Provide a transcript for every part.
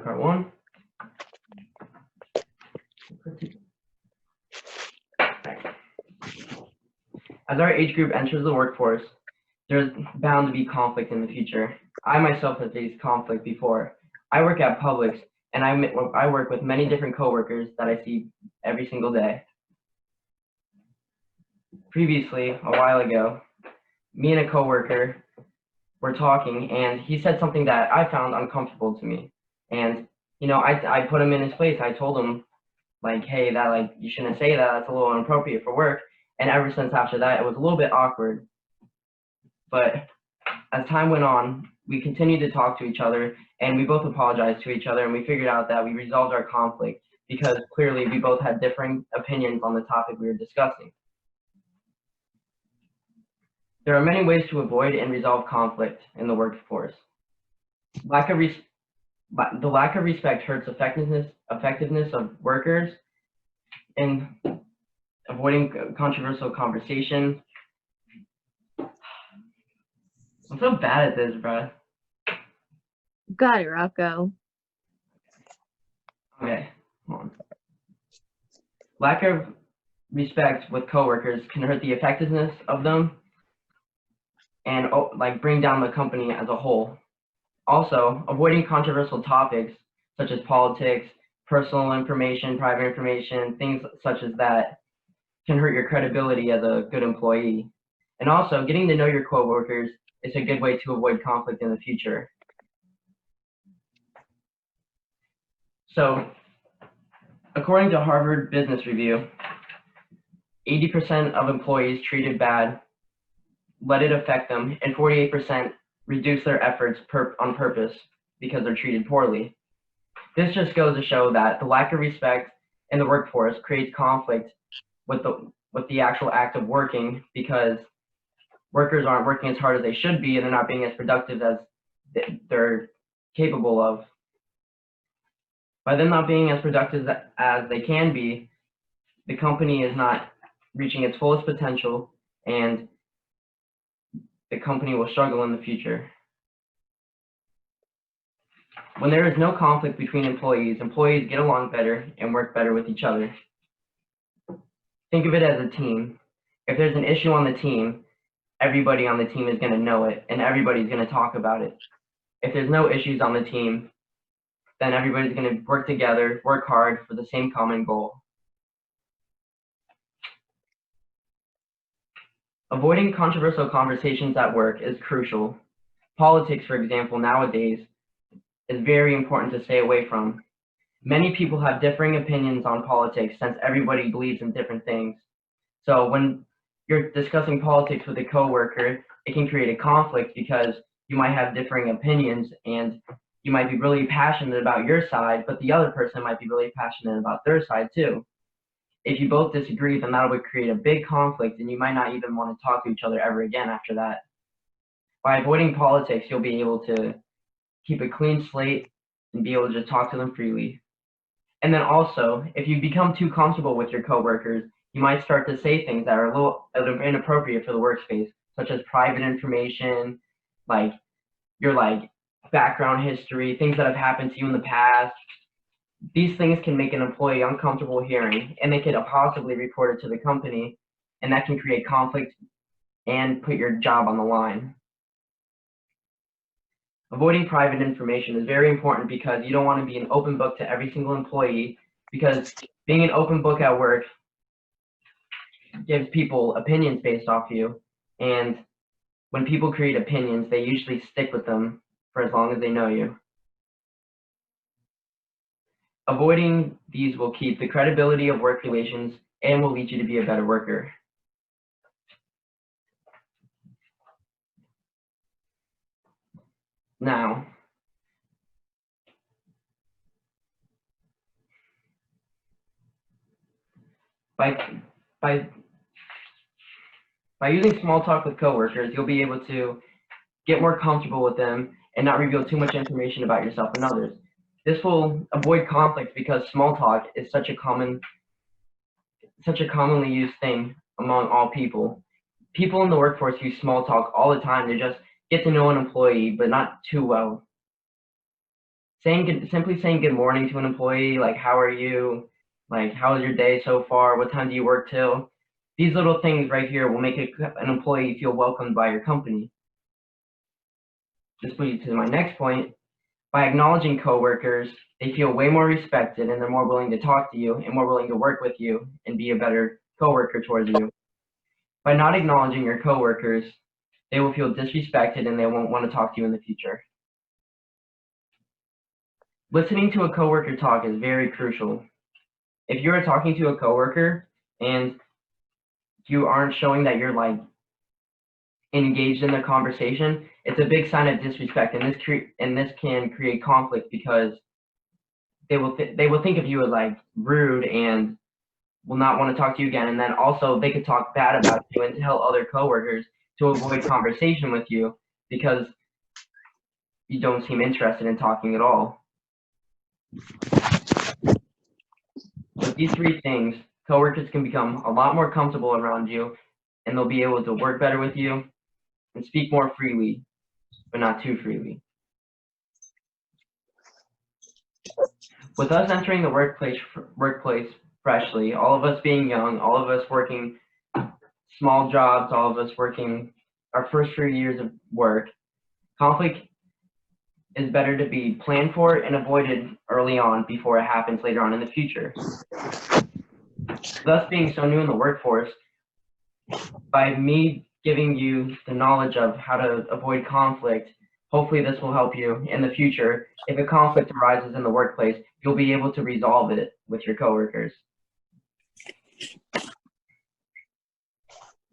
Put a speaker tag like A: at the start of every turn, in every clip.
A: BlackR 1. As our age group enters the workforce, there's bound to be conflict in the future. I myself have faced conflict before. I work at Publix, and I work with many different coworkers that I see every single day. Previously, a while ago, me and a coworker were talking, and he said something that I found uncomfortable to me. And I put him in his place. I told him, like, hey, that, like, you shouldn't say that. That's a little inappropriate for work. And ever since after that, it was a little bit awkward. But as time went on, we continued to talk to each other, and we both apologized to each other, and we figured out that we resolved our conflict because clearly we both had differing opinions on the topic we were discussing. There are many ways to avoid and resolve conflict in the workforce. The lack of respect hurts effectiveness of workers, and avoiding controversial conversation. I'm so bad at this, bro.
B: Got it, Rocco.
A: Okay, hold on. Lack of respect with coworkers can hurt the effectiveness of them and bring down the company as a whole. Also, avoiding controversial topics such as politics, personal information, private information, things such as that can hurt your credibility as a good employee. And also, getting to know your coworkers is a good way to avoid conflict in the future. So, according to Harvard Business Review, 80% of employees treated bad let it affect them, and 48% reduce their efforts on purpose because they're treated poorly. This just goes to show that the lack of respect in the workforce creates conflict with the actual act of working, because workers aren't working as hard as they should be, and they're not being as productive as they're capable of. By them not being as productive as they can be, the company is not reaching its fullest potential, and the company will struggle in the future. When there is no conflict between employees get along better and work better with each other. Think of it as a team. If there's an issue on the team, everybody on the team is going to know it, and everybody's going to talk about it. If there's no issues on the team, then everybody's going to work together, work hard for the same common goal. Avoiding controversial conversations at work is crucial. Politics, for example, nowadays is very important to stay away from. Many people have differing opinions on politics since everybody believes in different things. So when you're discussing politics with a coworker, it can create a conflict because you might have differing opinions, and you might be really passionate about your side, but the other person might be really passionate about their side too. If you both disagree, then that would create a big conflict, and you might not even want to talk to each other ever again after that. By avoiding politics, you'll be able to keep a clean slate and be able to just talk to them freely. And then also, if you become too comfortable with your coworkers, you might start to say things that are a little inappropriate for the workspace, such as private information, like your background history, things that have happened to you in the past. These things can make an employee uncomfortable hearing, and they could possibly report it to the company, and that can create conflict and put your job on the line. Avoiding private information is very important because you don't want to be an open book to every single employee, because being an open book at work gives people opinions based off you, and when people create opinions, they usually stick with them for as long as they know you. Avoiding these will keep the credibility of work relations and will lead you to be a better worker. Now, by using small talk with coworkers, you'll be able to get more comfortable with them and not reveal too much information about yourself and others. This will avoid conflict because small talk is such a commonly used thing among all people. People in the workforce use small talk all the time. They just get to know an employee, but not too well. Simply saying good morning to an employee, like how are you, like how was your day so far, what time do you work till? These little things right here will make an employee feel welcomed by your company. This leads to my next point. By acknowledging coworkers, they feel way more respected and they're more willing to talk to you and more willing to work with you and be a better coworker towards you. By not acknowledging your coworkers, they will feel disrespected and they won't want to talk to you in the future. Listening to a coworker talk is very crucial. If you are talking to a coworker and you aren't showing that you're like engaged in the conversation, it's a big sign of disrespect, and this can create conflict because they will think of you as like rude and will not want to talk to you again. And then also they could talk bad about you and tell other coworkers to avoid conversation with you because you don't seem interested in talking at all. With these three things, coworkers can become a lot more comfortable around you, and they'll be able to work better with you and speak more freely, but not too freely. With us entering the workplace freshly, all of us being young, all of us working small jobs, all of us working our first few years of work, conflict is better to be planned for and avoided early on before it happens later on in the future. Thus, being so new in the workforce, by me giving you the knowledge of how to avoid conflict, hopefully this will help you in the future. If a conflict arises in the workplace, you'll be able to resolve it with your coworkers.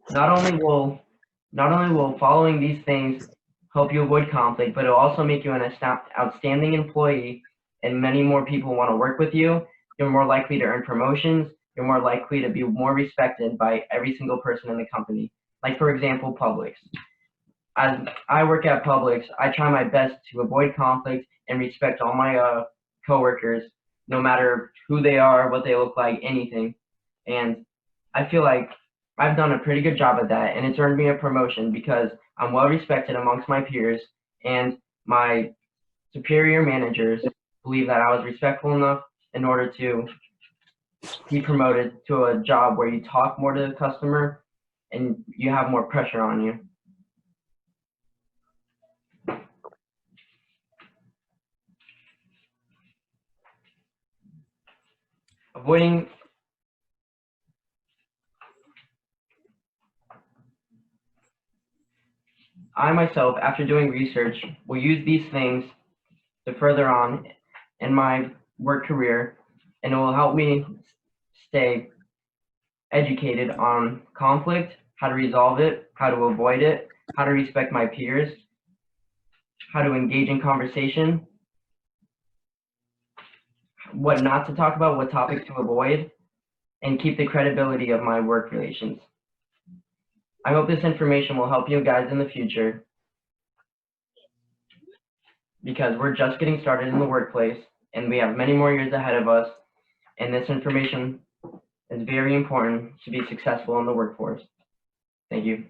A: Not only will following these things help you avoid conflict, but it'll also make you an outstanding employee, and many more people want to work with you. You're more likely to earn promotions. You're more likely to be more respected by every single person in the company. Like, for example, Publix. As I work at Publix, I try my best to avoid conflict and respect all my coworkers, no matter who they are, what they look like, anything. And I feel like I've done a pretty good job at that, and it's earned me a promotion because I'm well respected amongst my peers, and my superior managers believe that I was respectful enough in order to be promoted to a job where you talk more to the customer and you have more pressure on you. I myself, after doing research, will use these things to further on in my work career, and it will help me stay educated on conflict, how to resolve it, how to avoid it, how to respect my peers, how to engage in conversation, what not to talk about, what topics to avoid, and keep the credibility of my work relations. I hope this information will help you guys in the future, because we're just getting started in the workplace and we have many more years ahead of us, and this information is very important to be successful in the workforce. Thank you.